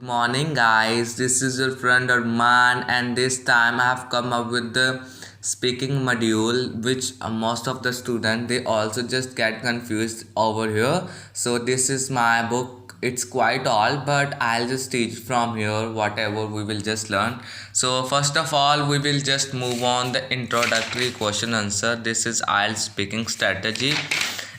Morning guys, this is your friend Arman and this time I have come up with the speaking module which most of the students they also just get confused over here. So this is my book. It's quite old but I'll just teach from here whatever we will just learn. So first of all we will just move on the introductory question answer. This is IELTS speaking strategy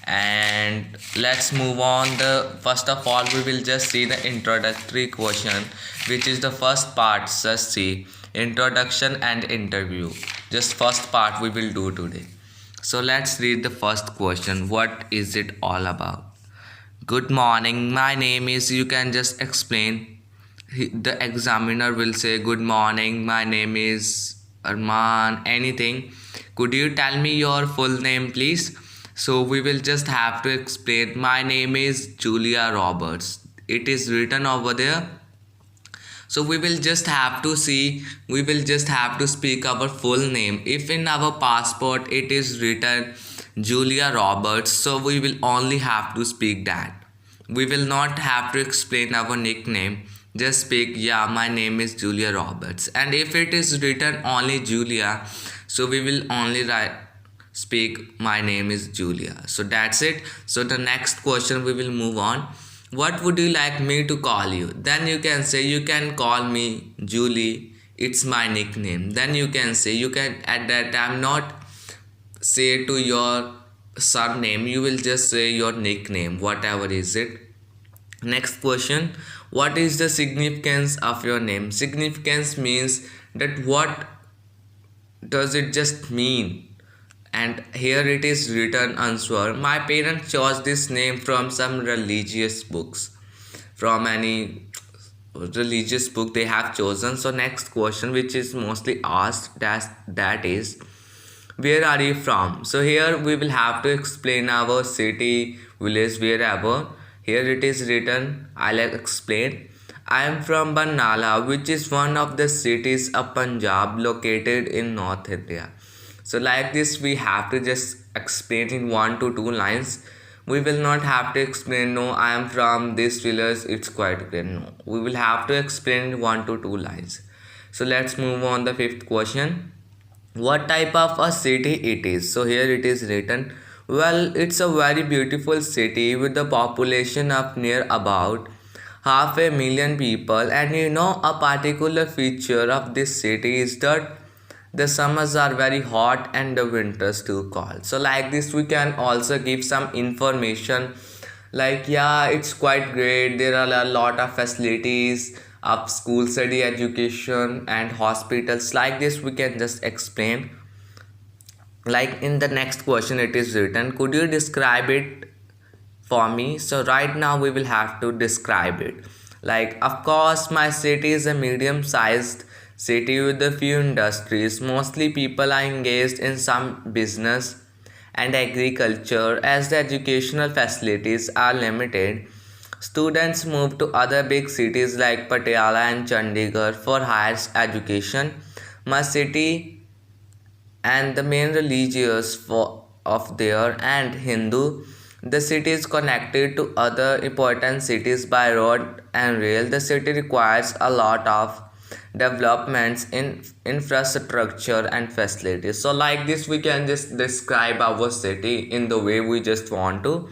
and let's move on. The first of all we will just see the introductory question, which is the first part. Just see introduction and interview. Just first part we will do today. So let's read the first question. What is it all about? Good morning, my name is, you can just explain. The examiner will say good morning, my name is Arman, anything. Could you tell me your full name please? So we will just have to explain, my name is Julia Roberts. It is written over there. So we will just have to see, we will just have to speak our full name. If in our passport it is written Julia Roberts, so we will only have to speak that. We will not have to explain our nickname. Just speak, yeah, my name is Julia Roberts. And if it is written only Julia, so we will only speak, my name is Julia. So that's it. So the next question we will move on. What would you like me to call you? Then you can say, you can call me Julie, it's my nickname. Then you can say, you can at that time not say to your surname, you will just say your nickname, whatever is it. Next question, what is the significance of your name? Significance means that what does it just mean? And here it is written answer, my parents chose this name from some religious books, from any religious book they have chosen. So next question which is mostly asked, that is, where are you from? So here we will have to explain our city, village, wherever. Here it is written, I'll explain. I am from Barnala, which is one of the cities of Punjab located in North India. So like this we have to just explain in 1 to 2 lines. We will not have to explain, no, I am from this village, it's quite clear. No, we will have to explain 1 to 2 lines. So let's move on the fifth question. What type of a city it is? So here it is written, well, it's a very beautiful city with a population of near about 500,000 people, and a particular feature of this city is that the summers are very hot and the winters too cold. So like this we can also give some information like, yeah, it's quite great, there are a lot of facilities of school study, education and hospitals. Like this we can just explain. Like in the next question it is written, could you describe it for me? So right now we will have to describe it. Like, of course my city is a medium sized city with a few industries. Mostly people are engaged in some business and agriculture. As the educational facilities are limited, students move to other big cities like Patiala and Chandigarh for higher education. My city and the main religious of there and Hindu. The city is connected to other important cities by road and rail. The city requires a lot of developments in infrastructure and facilities. So like this we can just describe our city in the way we just want to.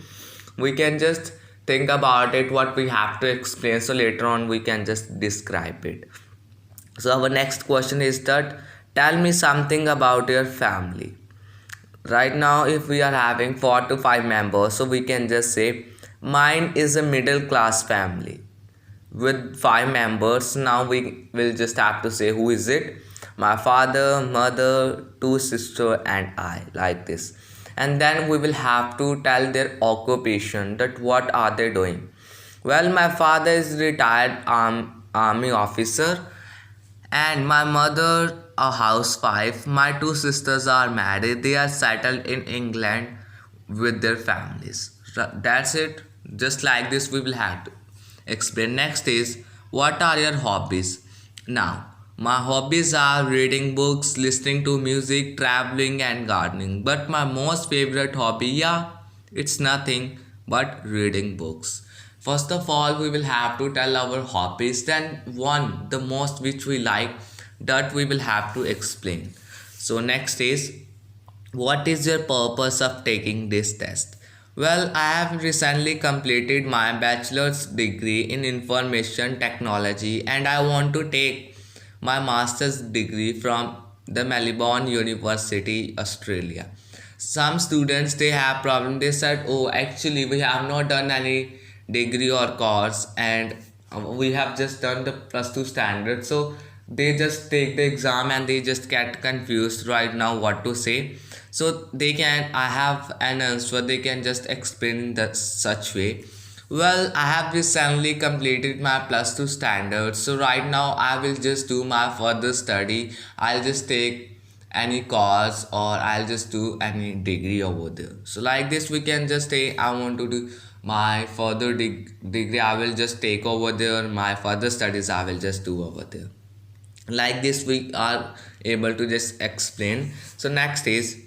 We can just think about it what we have to explain, so later on we can just describe it. So our next question is that, tell me something about your family. Right now if we are having 4 to 5 members, so we can just say, mine is a middle class family with 5 members. Now we will just have to say who is it. My father, mother, 2 sisters and I, like this. And then we will have to tell their occupation, that what are they doing. Well, my father is retired army officer and my mother a housewife. My 2 sisters are married, they are settled in England with their families. That's it. Just like this we will have to explain. Next is, what are your hobbies? Now my hobbies are reading books, listening to music, traveling and gardening. But my most favorite hobby, yeah, it's nothing but reading books. First of all, we will have to tell our hobbies, then one, the most which we like, that we will have to explain. So next is, what is your purpose of taking this test? Well, I have recently completed my bachelor's degree in information technology and I want to take my master's degree from the Melbourne University, Australia. Some students they have problem. They said, "Oh, actually, we have not done any degree or course, and we have just done the plus two standard." So they just take the exam and they just get confused right now what to say. So they can. I have an answer. They can just explain in that such way. Well, I have recently completed my plus two standards, so right now I will just do my further study. I'll just take any course or I'll just do any degree over there. So like this we can just say I want to do my further degree, I will just take over there, my further studies I will just do over there. Like this we are able to just explain. So next is,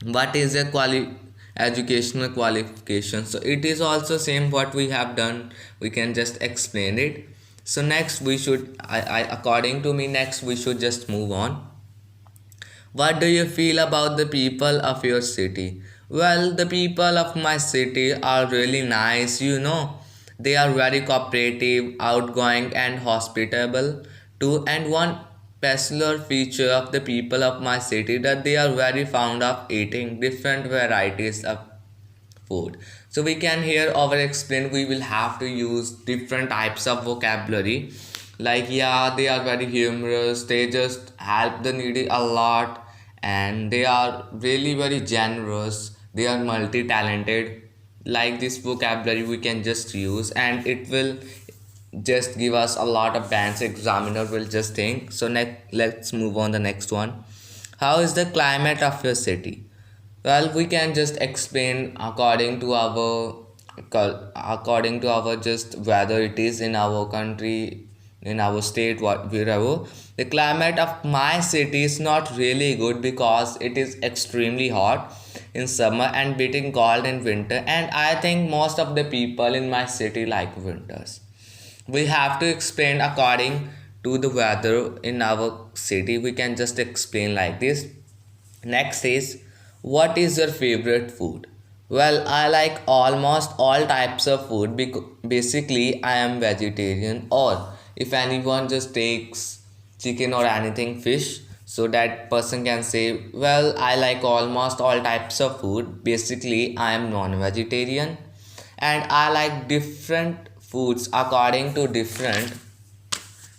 what is a educational qualification? So it is also same what we have done, we can just explain it. So next we should I according to me, next we should just move on. What do you feel about the people of your city? Well, the people of my city are really nice, you know. They are very cooperative, outgoing, and hospitable too. And one peculiar feature of the people of my city that they are very fond of eating different varieties of food. So we can here over explain, we will have to use different types of vocabulary. Like yeah, they are very humorous, they just help the needy a lot, and they are really very generous, they are multi-talented. Like this vocabulary we can just use and it will just give us a lot of bands examiner will just think. So next let's move on the next one. How is the climate of your city? Well, we can just explain according to our just whether it is in our country, in our state, what wherever. The climate of my city is not really good because it is extremely hot in summer and beating cold in winter. And I think most of the people in my city like winters. We have to explain according to the weather in our city. We can just explain like this. Next is, what is your favorite food? Well, I like almost all types of food because basically I am vegetarian, or if anyone just takes chicken or anything fish, so that person can say, well, I like almost all types of food. Basically, I am non-vegetarian and I like different foods according to different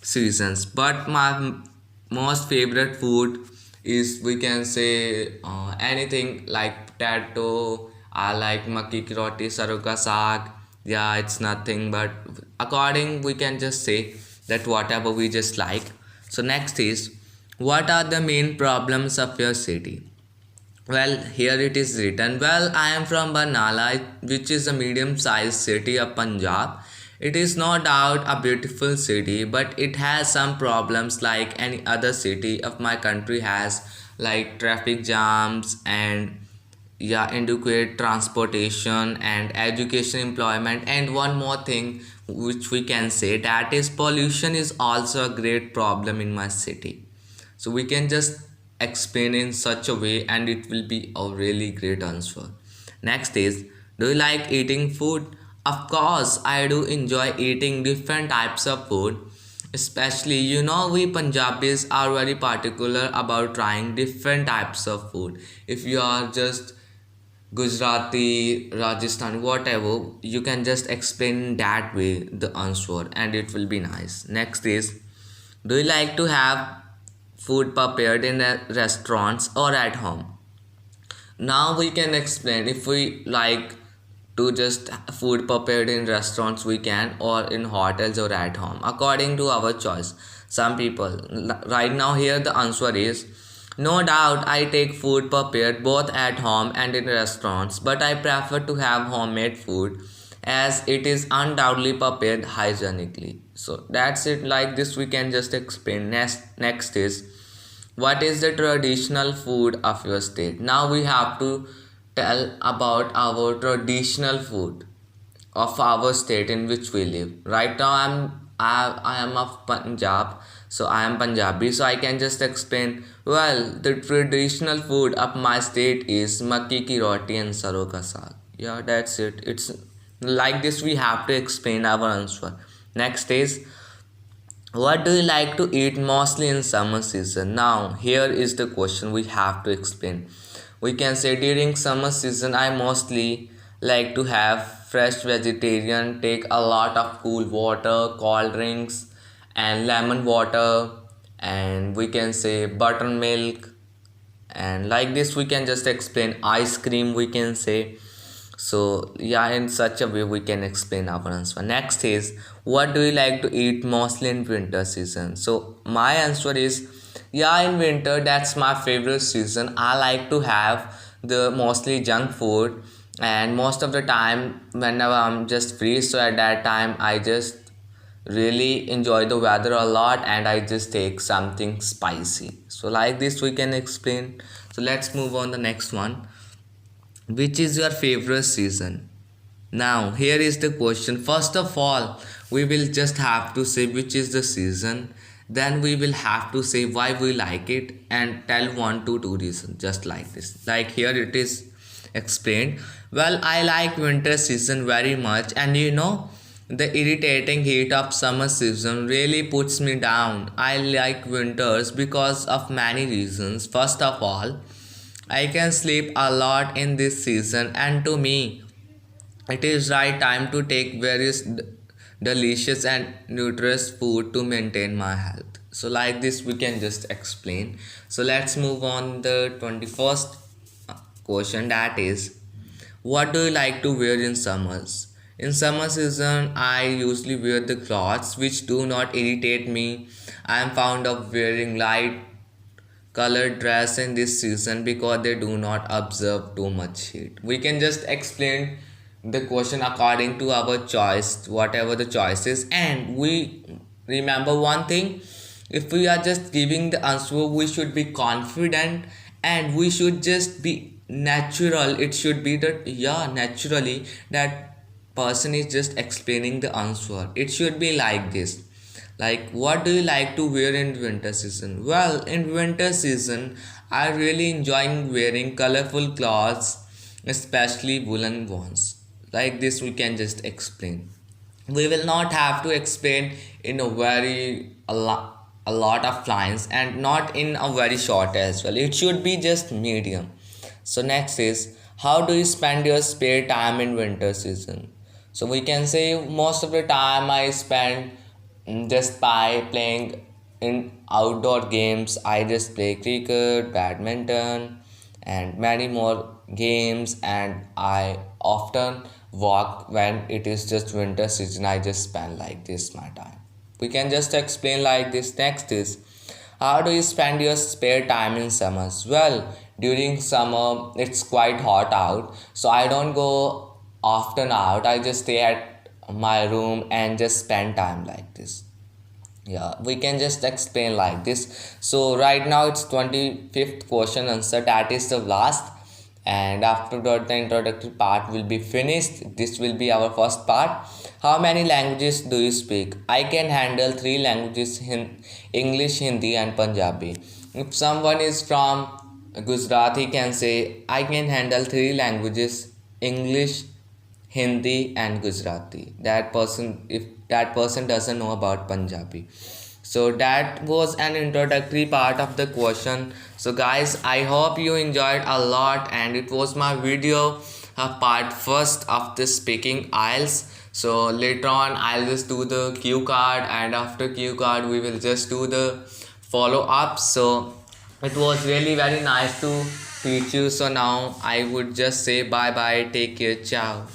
seasons. But my most favorite food is, we can say, anything like potato. I like makki ki roti, saroo ka saag. Yeah, it's nothing but according we can just say that whatever we just like. So next is, what are the main problems of your city? Well, here it is written. Well, I am from Barnala, which is a medium-sized city of Punjab. It is no doubt a beautiful city, but it has some problems like any other city of my country has, like traffic jams and yeah, inadequate transportation and education, employment, and one more thing which we can say, that is pollution is also a great problem in my city. So we can just explain in such a way and it will be a really great answer. Next is, do you like eating food? Of course, I do enjoy eating different types of food. Especially, you know, we Punjabis are very particular about trying different types of food. If you are just Gujarati, Rajasthan, whatever, you can just explain that way the answer and it will be nice. Next is, do you like to have food prepared in restaurants or at home? Now we can explain, if we like to just food prepared in restaurants we can, or in hotels or at home according to our choice. Some people right now here the answer is, no doubt I take food prepared both at home and in restaurants, but I prefer to have homemade food as it is undoubtedly prepared hygienically. So that's it. Like this we can just explain. Next is, what is the traditional food of your state? Now we have to tell about our traditional food of our state in which we live. Right now I am of Punjab, so I am Punjabi, so I can just explain. Well, the traditional food of my state is makki ki roti and saron ka saag. Yeah, that's it. It's like this. We have to explain our answer. Next is, what do you like to eat mostly in summer season? Now, here is the question we have to explain. We can say during summer season, I mostly like to have fresh vegetarian, take a lot of cool water, cold drinks, and lemon water, and we can say buttermilk, and like this we can just explain ice cream, we can say. So yeah, in such a way we can explain our answer. Next is, what do you like to eat mostly in winter season? So my answer is, yeah, in winter that's my favorite season. I like to have the mostly junk food, and most of the time whenever I'm just free, so at that time I just really enjoy the weather a lot and I just take something spicy. So like this we can explain. So let's move on the next one. Which is your favorite season? Now, here is the question. First of all, we will just have to say which is the season. Then we will have to say why we like it and tell one to two reasons, just like this. Like here it is explained. Well, I like winter season very much, and the irritating heat of summer season really puts me down. I like winters because of many reasons. First of all, I can sleep a lot in this season, and to me, it is right time to take various delicious and nutritious food to maintain my health. So like this we can just explain. So let's move on the 21st question, that is, what do you like to wear in summers? In summer season, I usually wear the clothes which do not irritate me. I am fond of wearing light colored dress in this season because they do not absorb too much heat. We can just explain the question according to our choice, whatever the choice is, and we remember one thing, if we are just giving the answer, we should be confident and we should just be natural. It should be that, yeah, naturally that person is just explaining the answer. It should be like this. Like, what do you like to wear in winter season? Well, in winter season, I really enjoy wearing colorful clothes, especially woolen ones. Like this, we can just explain. We will not have to explain in a lot of lines and not in a very short as well. It should be just medium. So next is, how do you spend your spare time in winter season? So we can say most of the time I spend just by playing in outdoor games. I just play cricket, badminton, and many more games, and I often walk when it is just winter season. I just spend like this my time. We can just explain like this. Next is, how do you spend your spare time in summers? Well, during summer it's quite hot out, so I don't go often out. I just stay at my room and just spend time like this. Yeah, we can just explain like this. So right now it's 25th question answer, that is the last, and after that the introductory part will be finished. This will be our first part. How many languages do you speak? I can handle three languages: English, Hindi, and Punjabi. If someone is from Gujarat, he can say I can handle three languages: English, Hindi, and Gujarati. That person, if that person doesn't know about Punjabi. So that was an introductory part of the question. So guys, I hope you enjoyed a lot, and it was my video part first of the speaking IELTS. So later on I'll just do the cue card, and after cue card we will just do the follow up. So it was really very nice to teach you. So now I would just say bye bye, take care, ciao.